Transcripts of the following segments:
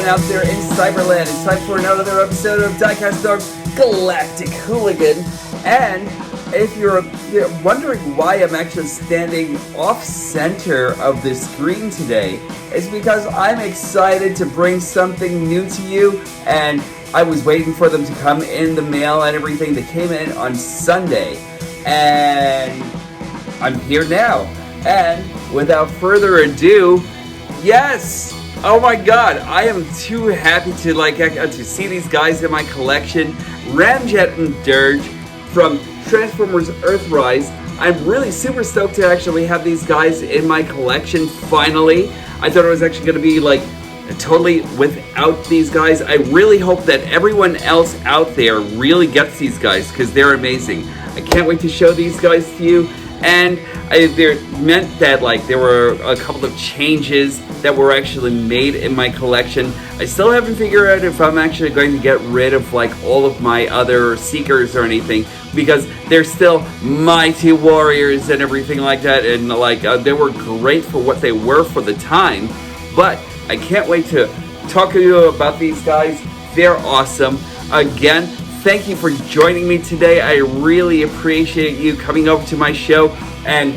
out there in Cyberland. It's time for another episode of DIECAST Galactic Hooligan. And if you're wondering why I'm actually standing off-center of the screen today, it's because I'm excited to bring something new to you, and I was waiting for them to come in the mail and everything. They came in on Sunday, and I'm here now. And without further ado, yes! Oh my god, I am too happy to see these guys in my collection. Ramjet and Dirge from Transformers Earthrise. I'm really super stoked to actually have these guys in my collection finally. I thought it was actually going to be like totally without these guys. I really hope that everyone else out there really gets these guys because they're amazing. I can't wait to show these guys to you. And there meant that there were a couple of changes that were actually made in my collection. I still haven't figured out if I'm actually going to get rid of all of my other Seekers or anything, because they're still mighty warriors and everything like that, and they were great for what they were for the time. But I can't wait to talk to you about these guys. They're awesome. Again, thank you for joining me today. I really appreciate you coming over to my show. And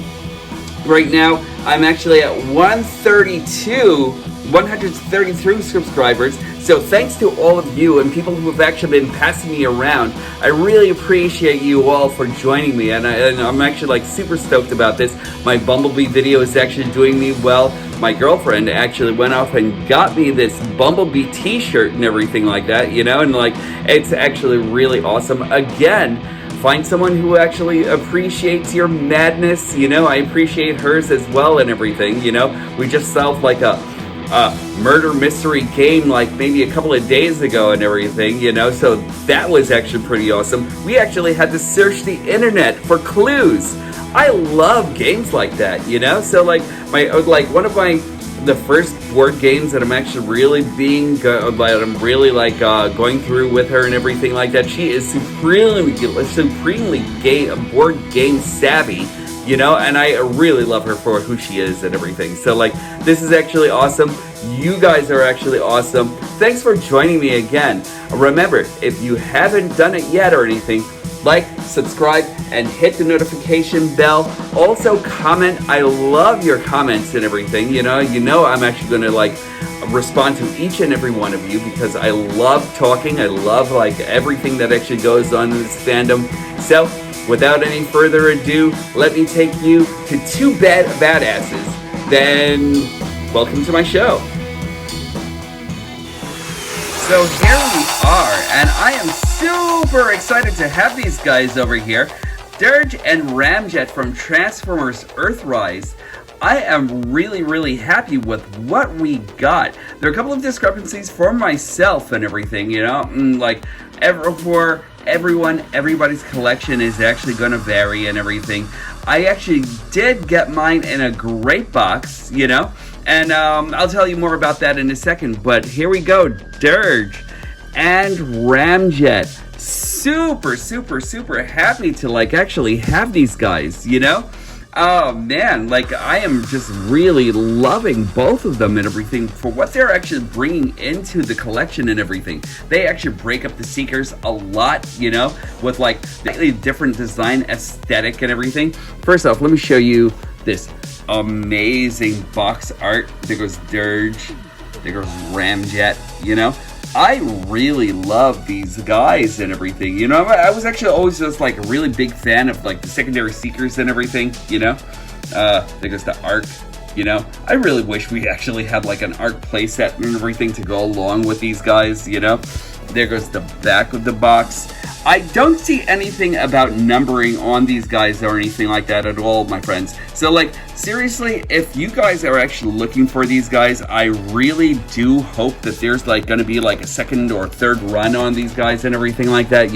right now, I'm actually at 133 subscribers. So thanks to all of you and people who have actually been passing me around. I really appreciate you all for joining me. And I'm actually super stoked about this. My Bumblebee video is actually doing me well. My girlfriend actually went off and got me this Bumblebee t-shirt and everything like that, and it's actually really awesome. Again, find someone who actually appreciates your madness. I appreciate hers as well and everything. We just solved a murder mystery game maybe a couple of days ago and everything, so that was actually pretty awesome. We actually had to search the internet for clues. I love games like that, so one of the first board games that I'm actually really going through with her and everything like that. She is supremely board game savvy, and I really love her for who she is and everything. So this is actually awesome. You guys are actually awesome. Thanks for joining me again. Remember, if you haven't done it yet or anything, subscribe, and hit the notification bell. Also comment. I love your comments and everything. I'm actually going to respond to each and every one of you because I love talking. I love everything that actually goes on in this fandom. So without any further ado, let me take you to two badasses. Then welcome to my show. So here we are, and I am super excited to have these guys over here, Dirge and Ramjet from Transformers Earthrise. I am really happy with what we got. There are a couple of discrepancies for myself and everything, for everyone, everybody's collection is actually going to vary and everything. I actually did get mine in a great box, and I'll tell you more about that in a second. But here we go, Dirge and Ramjet. Super happy to actually have these guys, Oh man, I am just really loving both of them and everything for what they're actually bringing into the collection and everything. They actually break up the Seekers a lot, with slightly different design aesthetic and everything. First off, let me show you this amazing box art. There goes Dirge, there goes Ramjet, I really love these guys and everything, I was actually always just a really big fan of the secondary Seekers and everything, there goes the Arc, I really wish we actually had an Arc playset and everything to go along with these guys, There goes the back of the box. I don't see anything about numbering on these guys or anything like that at all, my friends. So seriously, if you guys are actually looking for these guys, I really do hope that there's going to be a second or third run on these guys and everything like that,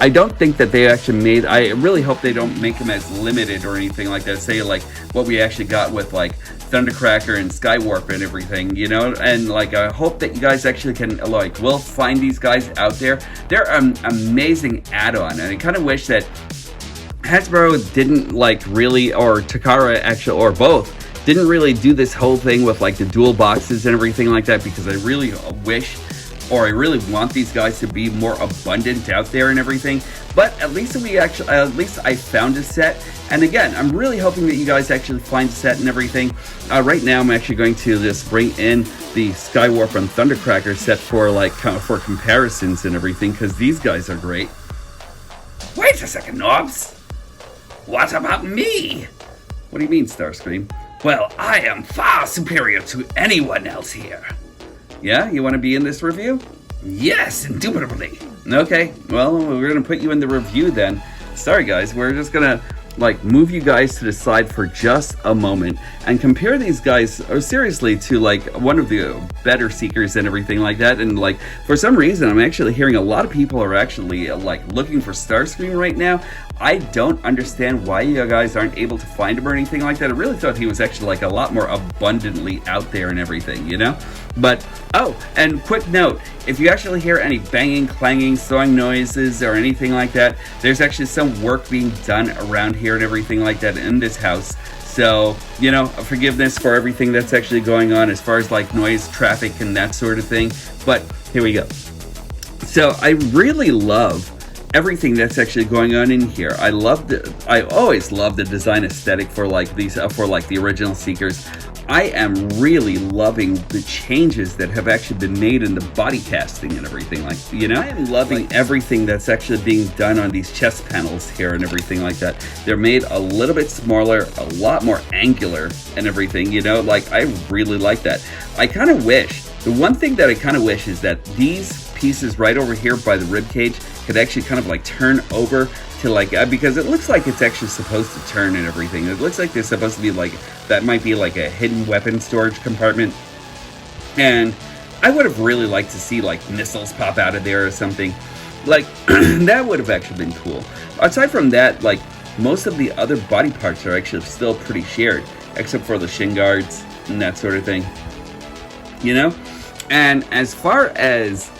I don't think that they actually I really hope they don't make them as limited or anything like that. Say what we actually got with Thundercracker and Skywarp and everything, and I hope that you guys actually can will find these guys out there. They're an amazing add-on, and I kind of wish that Hasbro didn't really, or Takara actually, or both, didn't really do this whole thing with like the dual boxes and everything like that, because I really wish, or I really want these guys to be more abundant out there and everything. But at least I found a set. And again, I'm really hoping that you guys actually find a set and everything. Right now, I'm actually going to just bring in the Skywarp and Thundercracker set for like for comparisons and everything, because these guys are great. Wait a second, NORBZ. What about me? What do you mean, Starscream? Well, I am far superior to anyone else here. Yeah, you want to be in this review? Yes, indubitably. Okay, well, we're going to put you in the review then. Sorry guys, we're just going to like move you guys to the side for just a moment and compare these guys seriously to like one of the better Seekers and everything like that. And like for some reason I'm actually hearing a lot of people are actually like looking for Starscream right now. I don't understand why you guys aren't able to find him or anything like that. I really thought he was actually like a lot more abundantly out there and everything, you know? But, oh, and quick note, if you actually hear any banging, clanging, sawing noises or anything like that, there's actually some work being done around here and everything like that in this house. So, you know, forgiveness for everything that's actually going on as far as like noise, traffic, and that sort of thing. But here we go. So I really love everything that's actually going on in here. I always love the design aesthetic for like these for like the original Seekers. I am really loving the changes that have actually been made in the body casting and everything, like, you know, I am loving everything that's actually being done on these chest panels here and everything like that. They're made a little bit smaller, a lot more angular and everything, you know, like I really like that. I kind of wish, the one thing that I kind of wish is that these pieces right over here by the rib cage could actually kind of like turn over to like, because it looks like it's actually supposed to turn and everything. It looks like they're supposed to be like, that might be like a hidden weapon storage compartment. And I would have really liked to see like missiles pop out of there or something. Like, that would have actually been cool. Aside from that, like, most of the other body parts are actually still pretty shared, except for the shin guards and that sort of thing, you know? And as far as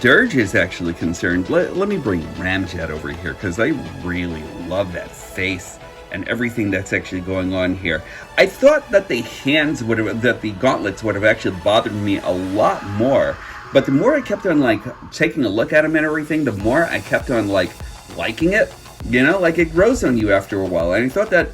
Dirge is actually concerned, let me bring Ramjet over here, because I really love that face and everything that's actually going on here. I thought that the gauntlets would have actually bothered me a lot more, but the more I kept on like taking a look at him and everything, the more I kept on like liking it, you know, like it grows on you after a while. And I thought that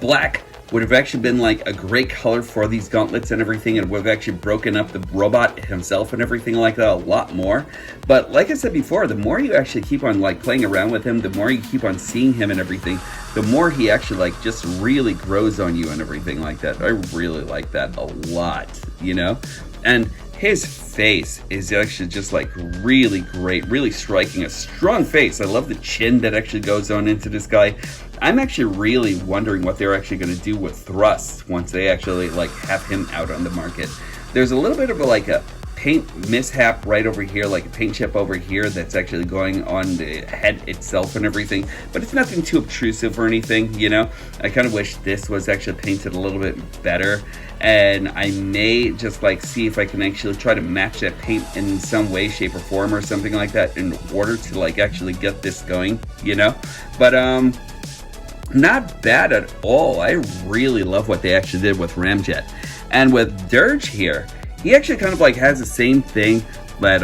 black would have actually been like a great color for these gauntlets and everything, and would have actually broken up the robot himself and everything like that a lot more. But like I said before, the more you actually keep on like playing around with him, the more you keep on seeing him and everything, the more he actually like just really grows on you and everything like that. I really like that a lot, you know? And his face is actually just like really great, really striking, a strong face. I love the chin that actually goes on into this guy. I'm actually really wondering what they're actually going to do with Thrust once they actually like have him out on the market. There's a little bit of a paint mishap right over here, like a paint chip over here that's actually going on the head itself and everything, but it's nothing too obtrusive or anything, you know? I kind of wish this was actually painted a little bit better, and I may just like see if I can actually try to match that paint in some way, shape, or form or something like that in order to like actually get this going, you know? But not bad at all. I really love what they actually did with Ramjet. And with Dirge here, he actually kind of like has the same thing that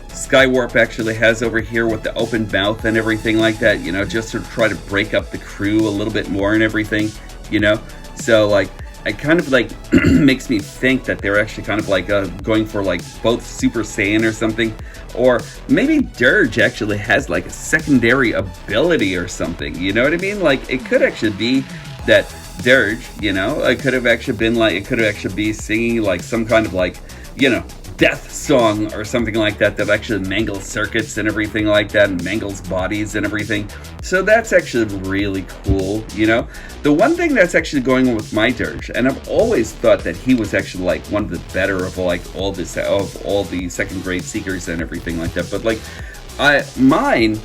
Skywarp actually has over here with the open mouth and everything like that, you know, just to try to break up the crew a little bit more and everything, you know? So like, it kind of like makes me think that they're actually kind of like going for like both Super Saiyan or something. Or maybe Dirge actually has like a secondary ability or something, you know what I mean? Like, it could actually be that Dirge, you know, it could have actually been like, it could actually be singing like some kind of like, you know, death song or something like that that actually mangles circuits and everything like that, and mangles bodies and everything. So that's actually really cool, you know? The one thing that's actually going on with my Dirge, and I've always thought that he was actually like one of the better of like all the second grade Seekers and everything like that, but like mine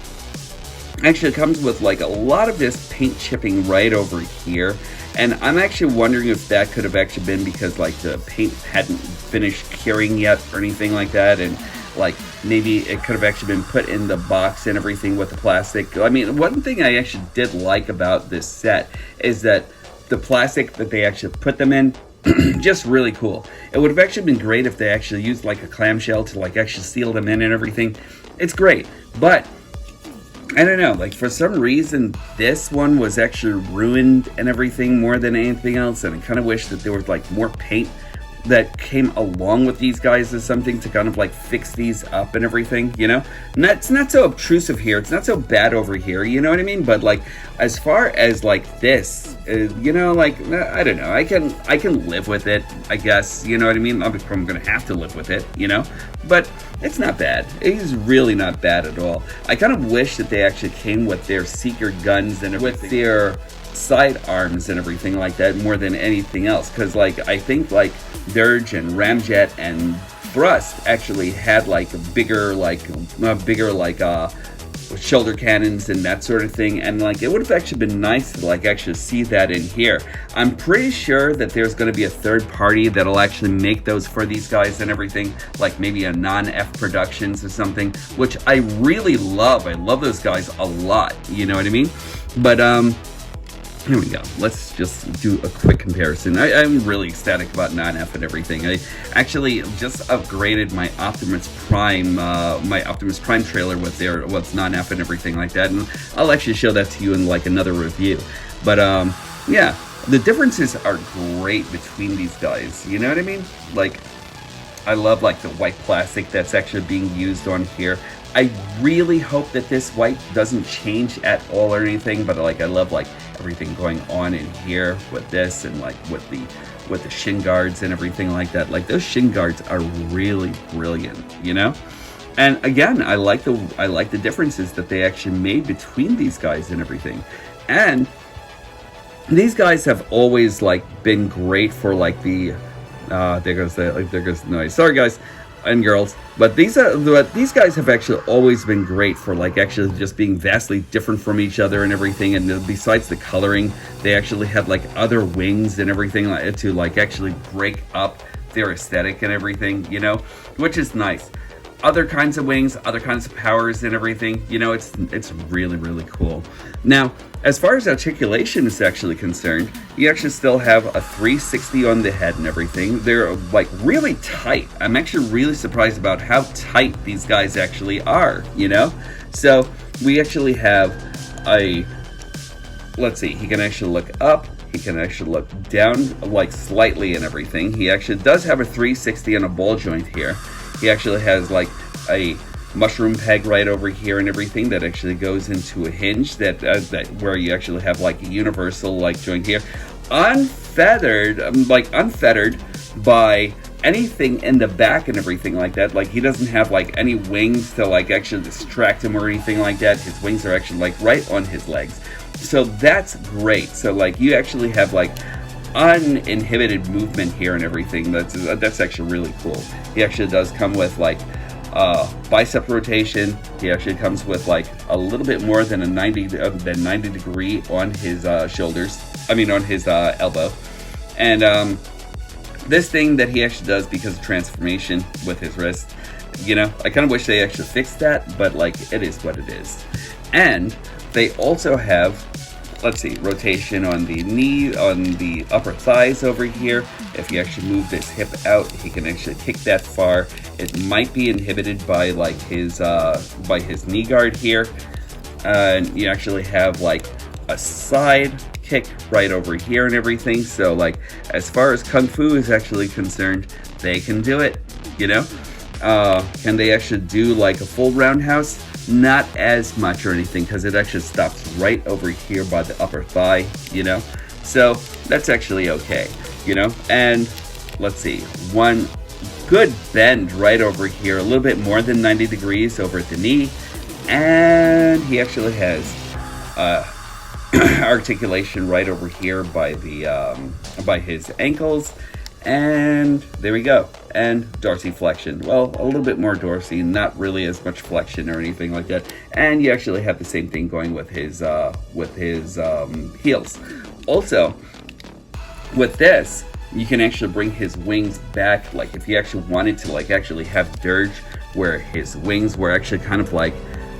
actually comes with like a lot of this paint chipping right over here. And I'm actually wondering if that could have actually been because like the paint hadn't finished curing yet or anything like that, and like maybe it could have actually been put in the box and everything with the plastic. I mean, one thing I actually did like about this set is that the plastic that they actually put them in, just really cool. It would have actually been great if they actually used like a clamshell to like actually seal them in and everything. It's great, but I don't know, like for some reason this one was actually ruined and everything more than anything else, and I kind of wish that there was like more paint that came along with these guys as something to kind of like fix these up and everything, you know. And it's not so obtrusive here, it's not so bad over here, you know what I mean? But like as far as like this, you know, like I don't know, I can live with it, I guess, you know what I mean? I'm gonna have to live with it, you know, but it's not bad. It's really not bad at all. I kind of wish that they actually came with their seeker guns and with their side arms and everything like that more than anything else, because like I think like Dirge and Ramjet and Thrust actually had like bigger shoulder cannons and that sort of thing, and like it would have actually been nice to like actually see that in here. I'm pretty sure that there's going to be a third party that'll actually make those for these guys and everything, like maybe a non-F Productions or something, which I really love. I love those guys a lot, you know what I mean? But here we go. Let's just do a quick comparison. I'm really ecstatic about non-F and everything. I actually just upgraded my Optimus Prime trailer with what's non-F and everything like that, and I'll actually show that to you in like another review. But yeah, the differences are great between these guys. You know what I mean? Like, I love like the white plastic that's actually being used on here. I really hope that this white doesn't change at all or anything, but like I love like everything going on in here with this, and like with the shin guards and everything like that. Like those shin guards are really brilliant, you know? And again, I like the differences that they actually made between these guys and everything. And these guys have always like been great for like the there goes the noise. Sorry guys and girls, but these guys have actually always been great for like actually just being vastly different from each other and everything. And besides the coloring, they actually have like other wings and everything like to like actually break up their aesthetic and everything, you know, which is nice. Other kinds of wings, other kinds of powers and everything, you know, it's really cool. Now, as far as articulation is actually concerned, you actually still have a 360 on the head and everything. They're like really tight. I'm actually really surprised about how tight these guys actually are, you know? So we actually have let's see, he can actually look up, he can actually look down like slightly and everything. He actually does have a 360 and a ball joint here. He actually has like a mushroom peg right over here and everything that actually goes into a hinge that where you actually have like a universal like joint here, unfettered by anything in the back and everything like that. Like he doesn't have like any wings to like actually distract him or anything like that. His wings are actually like right on his legs, so that's great. So like you actually have like uninhibited movement here and everything. That's actually really cool. He actually does come with like bicep rotation. He actually comes with like a little bit more than a 90 degree on his shoulders. I mean on his elbow. And this thing that he actually does because of transformation with his wrist, you know, I kind of wish they actually fixed that, but like it is what it is. And they also have, let's see, rotation on the knee, on the upper thighs over here. If you actually move this hip out, he can actually kick that far. It might be inhibited by like his knee guard here. And you actually have like a side kick right over here and everything. So like as far as Kung Fu is actually concerned, they can do it, you know? Can they actually do like a full roundhouse? Not as much or anything, because it actually stops right over here by the upper thigh, you know? So that's actually okay, you know? And let's see, one good bend right over here, a little bit more than 90 degrees over at the knee. And he actually has articulation right over here by his ankles. And there we go. And dorsiflexion. Well, a little bit more dorsy, not really as much flexion or anything like that. And you actually have the same thing going with his heels. Also, with this, you can actually bring his wings back. Like if you actually wanted to like actually have Dirge where his wings were actually kind of like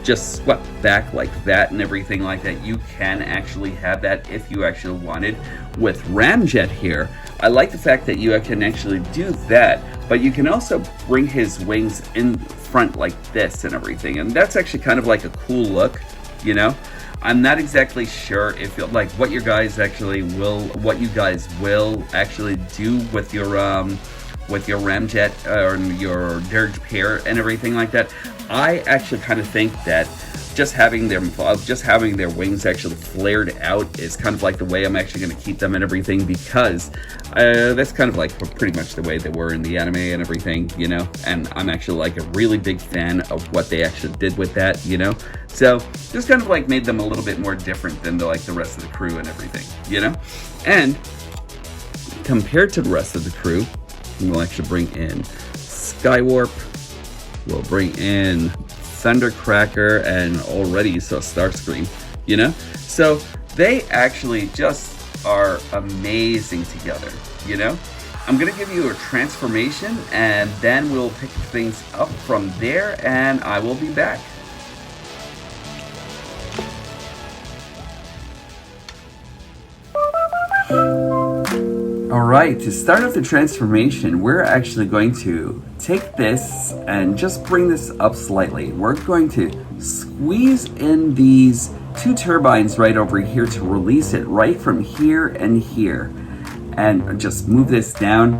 just swept back like that and everything like that. You can actually have that if you actually wanted. With Ramjet here, I like the fact that you can actually do that, but you can also bring his wings in front like this and everything, and that's actually kind of like a cool look, you know. I'm not exactly sure if like what you guys will actually do with your Ramjet or your Dirge pair and everything like that. I actually kind of think that just having their wings actually flared out is kind of like the way I'm actually going to keep them and everything, because that's kind of like pretty much the way they were in the anime and everything, you know. And I'm actually like a really big fan of what they actually did with that, you know. So just kind of like made them a little bit more different than the rest of the crew and everything, you know. And compared to the rest of the crew, we'll actually bring in Skywarp, we'll bring in Thundercracker, and already you saw Starscream, you know. So they actually just are amazing together, you know. I'm gonna give you a transformation, and then we'll pick things up from there, and I will be back. Alright, to start off the transformation, we're actually going to take this and just bring this up slightly. We're going to squeeze in these 2 turbines right over here to release it right from here and here. And just move this down,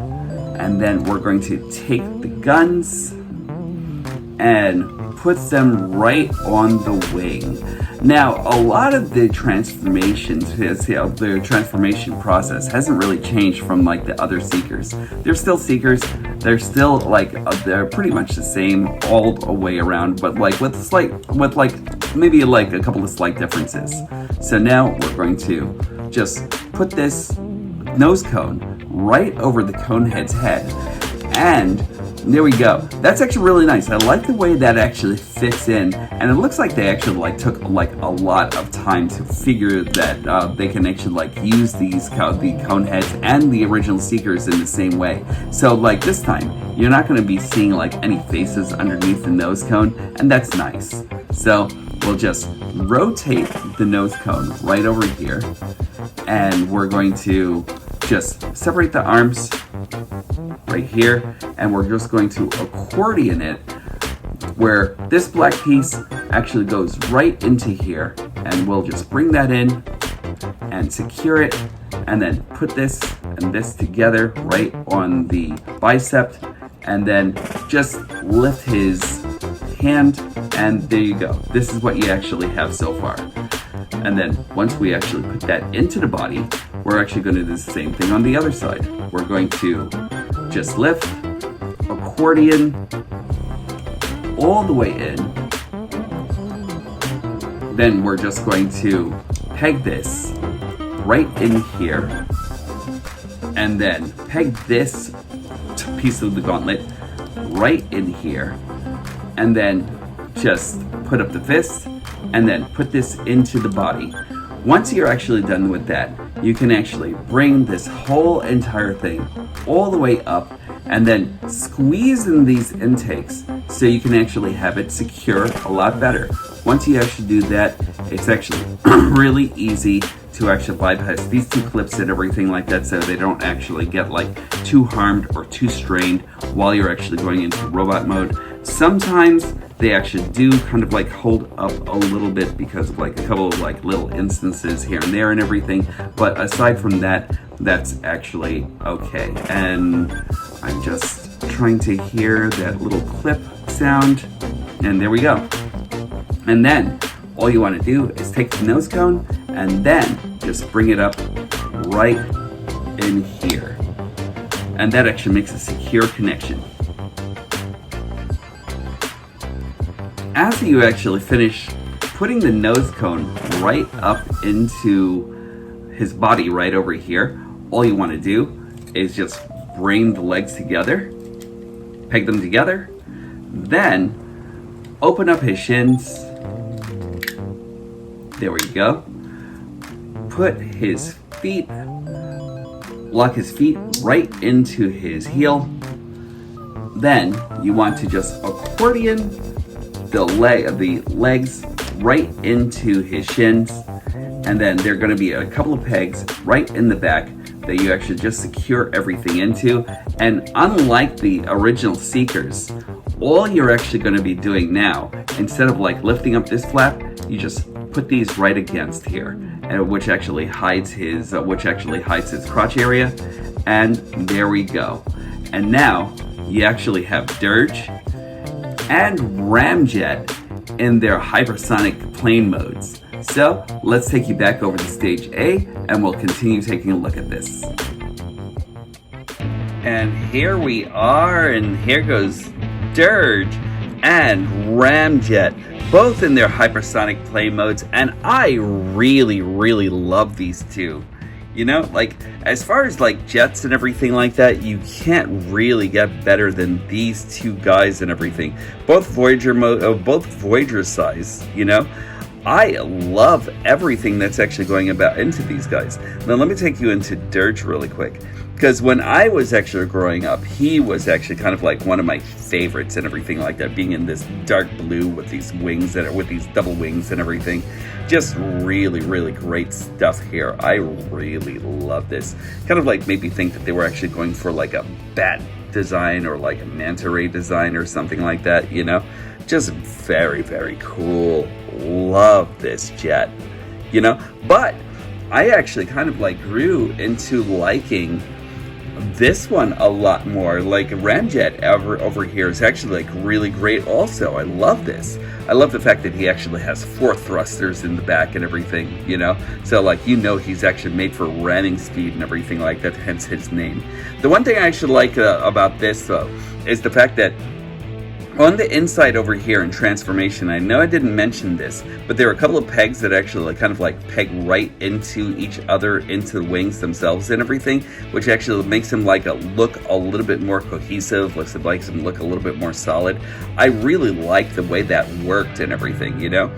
and then we're going to take the guns and put them right on the wing. Now, a lot of the transformations, the transformation process hasn't really changed from like the other Seekers. They're still Seekers. They're still like they're pretty much the same all the way around, but like with maybe like a couple of slight differences. So now we're going to just put this nose cone right over the cone head's head, and there we go. That's actually really nice. I like the way that actually fits in, and it looks like they actually took a lot of time to figure that they can actually use the cone heads and the original Seekers in the same way. So this time, you're not going to be seeing any faces underneath the nose cone, and that's nice. So we'll just rotate the nose cone right over here, and we're going to just separate the arms right here, and we're just going to accordion it where this black piece actually goes right into here, and we'll just bring that in and secure it, and then put this and this together right on the bicep, and then just lift his hand, and there you go. This is what you actually have so far. And then once we actually put that into the body, we're actually going to do the same thing on the other side. We're going to just lift, accordion all the way in. Then we're just going to peg this right in here, and then peg this piece of the gauntlet right in here, and then just put up the fist, and then put this into the body. Once you're actually done with that, you can actually bring this whole entire thing all the way up, and then squeeze in these intakes so you can actually have it secure a lot better. Once you actually do that, it's actually really easy to actually bypass these 2 clips and everything like that, so they don't actually get too harmed or too strained while you're actually going into robot mode. Sometimes they actually do kind of hold up a little bit because of a couple of little instances here and there and everything, but aside from that, that's actually okay. And I'm just trying to hear that little clip sound, and there we go. And then all you want to do is take the nose cone and then just bring it up right in here, and that actually makes a secure connection. After you actually finish putting the nose cone right up into his body right over here, all you want to do is just bring the legs together, peg them together, then open up his shins. There we go. Put his feet, lock his feet right into his heel. Then you want to just accordion the legs right into his shins, and then there are going to be a couple of pegs right in the back that you actually just secure everything into. And unlike the original Seekers, all you're actually going to be doing now, instead of like lifting up this flap, you just put these right against here, and which actually hides his crotch area. And there we go. And now you actually have Dirge and Ramjet in their hypersonic plane modes. So let's take you back over to stage A, and we'll continue taking a look at this. And here we are, and here goes Dirge and Ramjet, both in their hypersonic plane modes, and I really love these two. You know, like, as far as like jets and everything like that, you can't really get better than these two guys and everything. Both Voyager size, you know. I love everything that's actually going about into these guys. Now let me take you into Dirge really quick, because when I was actually growing up, he was actually kind of like one of my favorites and everything like that, being in this dark blue with these wings and with these double wings and everything. Just really great stuff here. I really love this. Kind of like made me think that they were actually going for like a bat design or like a manta ray design or something like that, you know. Just very cool. Love this jet, you know. But I actually kind of like grew into liking this one a lot more. Like Ramjet over here is actually like really great also. I love this. I love the fact that he actually has 4 thrusters in the back and everything, you know. So like, you know, he's actually made for ramming speed and everything like that, hence his name. The one thing I actually like about this though is the fact that on the inside over here in transformation, I know I didn't mention this, but there are a couple of pegs that actually like kind of like peg right into each other, into the wings themselves and everything, which actually makes them like look a little bit more cohesive, makes them look a little bit more solid. I really like the way that worked and everything, you know.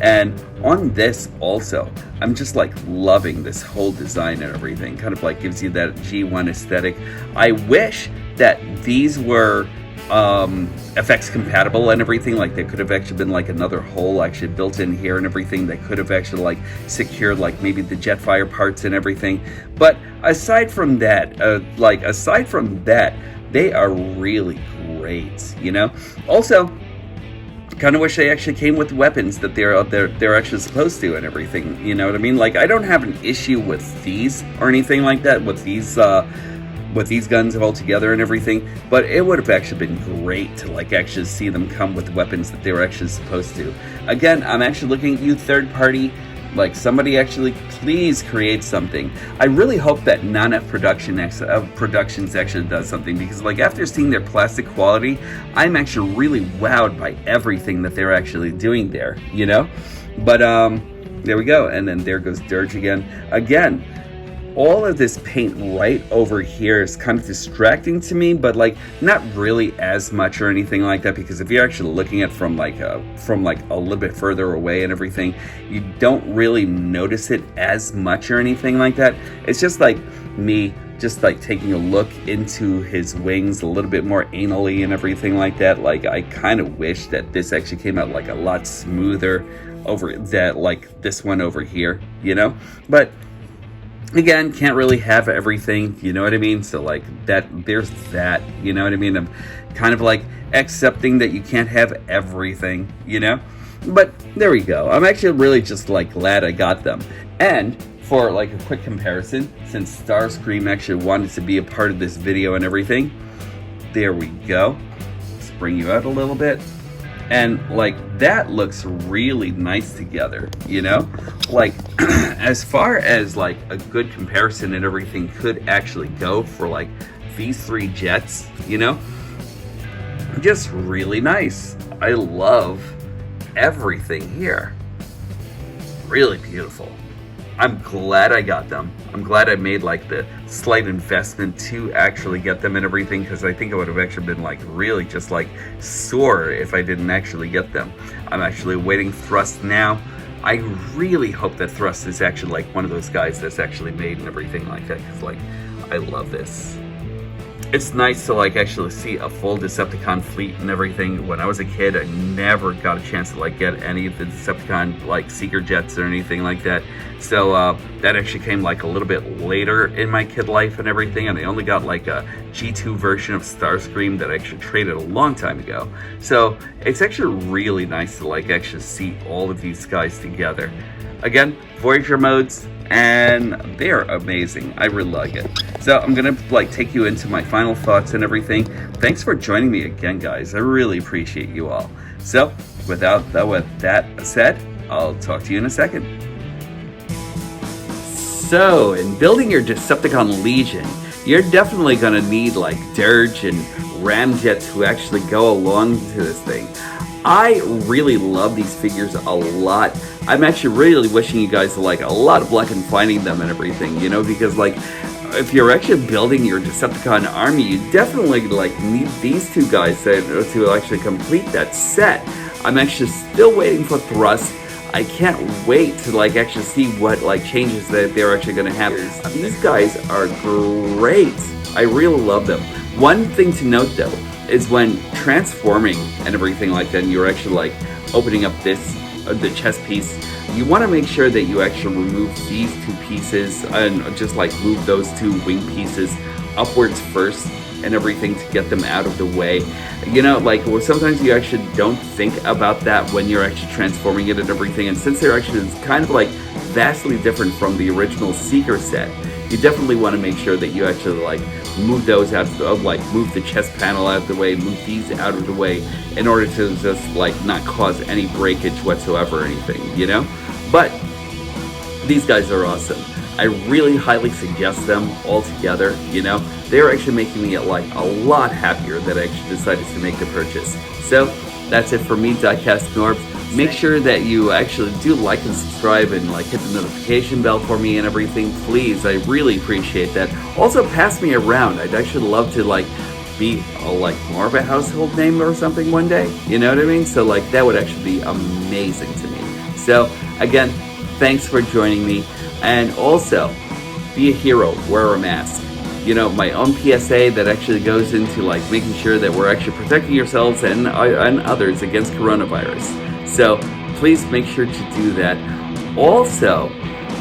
And on this also, I'm just like loving this whole design and everything. Kind of like gives you that G1 aesthetic. I wish that these were FX compatible and everything. Like there could have actually been like another hole actually built in here and everything that could have actually like secured like maybe the Jetfire parts and everything. But aside from that, they are really great, you know. Also, kind of wish they actually came with weapons that they're actually supposed to and everything, you know what I mean. Like I don't have an issue with these or anything like that, with these guns all together and everything, but it would have actually been great to like actually see them come with weapons that they were actually supposed to. Again, I'm actually looking at you, third party, like somebody actually please create something. I really hope that Nana Productions actually does something, because like after seeing their plastic quality, I'm actually really wowed by everything that they're actually doing there, you know. But there we go, and then there goes Dirge again. All of this paint right over here is kind of distracting to me, but like not really as much or anything like that, because if you're actually looking at from like a little bit further away and everything, you don't really notice it as much or anything like that. It's just like me just like taking a look into his wings a little bit more anally and everything like that. Like I kind of wish that this actually came out like a lot smoother over that, like this one over here, you know. But again, can't really have everything, you know what I mean? So like that, there's that, you know what I mean? I'm kind of like accepting that you can't have everything, you know? But there we go. I'm actually really just like glad I got them. And for like a quick comparison, since Starscream actually wanted to be a part of this video and everything, there we go. Let's bring you out a little bit. And like that looks really nice together, you know. Like as far as like a good comparison and everything could actually go for like these 3 jets, you know, just really nice. I love everything here. Really beautiful. I'm glad I got them. I'm glad I made like the slight investment to actually get them and everything, because I think I would have actually been like really just like sore if I didn't actually get them. I'm actually awaiting Thrust now. I really hope that Thrust is actually like one of those guys that's actually made and everything like that, because like I love this. it's nice to like actually see a full Decepticon fleet and everything. When I was a kid, I never got a chance to like get any of the Decepticon like seeker jets or anything like that. So that actually came like a little bit later in my kid life and everything, and I only got like a G2 version of Starscream that I actually traded a long time ago. So it's actually really nice to like actually see all of these guys together. Again, Voyager modes, and they're amazing. I really like it. So I'm gonna like take you into my final thoughts and everything. Thanks for joining me again, guys. I really appreciate you all. So with that said, I'll talk to you in a second. So in building your Decepticon Legion, you're definitely gonna need like Dirge and Ramjet to actually go along to this thing. I really love these figures a lot. I'm actually really wishing you guys like a lot of luck in finding them and everything, you know, because like if you're actually building your Decepticon army, you definitely like need these two guys to actually complete that set. I'm actually still waiting for Thrust. I can't wait to like actually see what like changes that they're actually going to have. These guys are great. I really love them. One thing to note though is when transforming and everything like that, and you're actually like opening up this the chest piece, you want to make sure that you actually remove these two pieces and just like move those two wing pieces upwards first and everything to get them out of the way. You know, like sometimes you actually don't think about that when you're actually transforming it and everything, and since they're actually kind of like vastly different from the original Seeker set, you definitely want to make sure that you actually like move those out of like move the chest panel out of the way, move these out of the way in order to just like not cause any breakage whatsoever or anything, you know? But these guys are awesome. I really highly suggest them all together, you know? They're actually making me like a lot happier that I actually decided to make the purchase. So that's it for me, DIECAST NORBZ. Make sure that you actually do like and subscribe and like hit the notification bell for me and everything, please. I really appreciate that. Also, pass me around. I'd actually love to like be like more of a household name or something one day. You know what I mean? So like that would actually be amazing to me. So again, thanks for joining me, and also be a hero. Wear a mask. You know, my own PSA that actually goes into like making sure that we're actually protecting yourselves and others against coronavirus. So please make sure to do that. Also,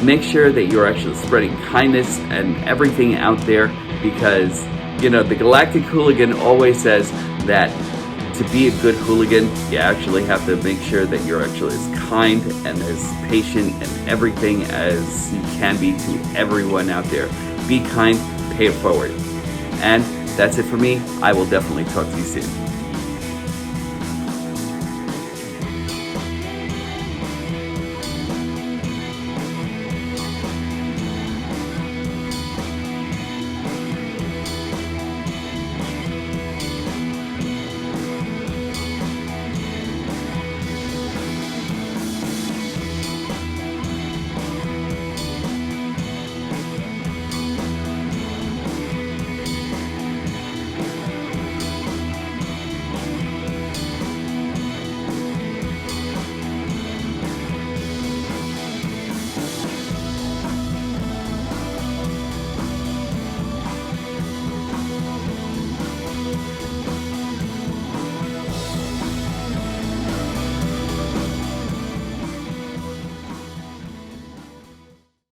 make sure that you're actually spreading kindness and everything out there, because, you know, the Galactic Hooligan always says that to be a good hooligan, you actually have to make sure that you're actually as kind and as patient and everything as you can be to everyone out there. Be kind, pay it forward. And that's it for me. I will definitely talk to you soon.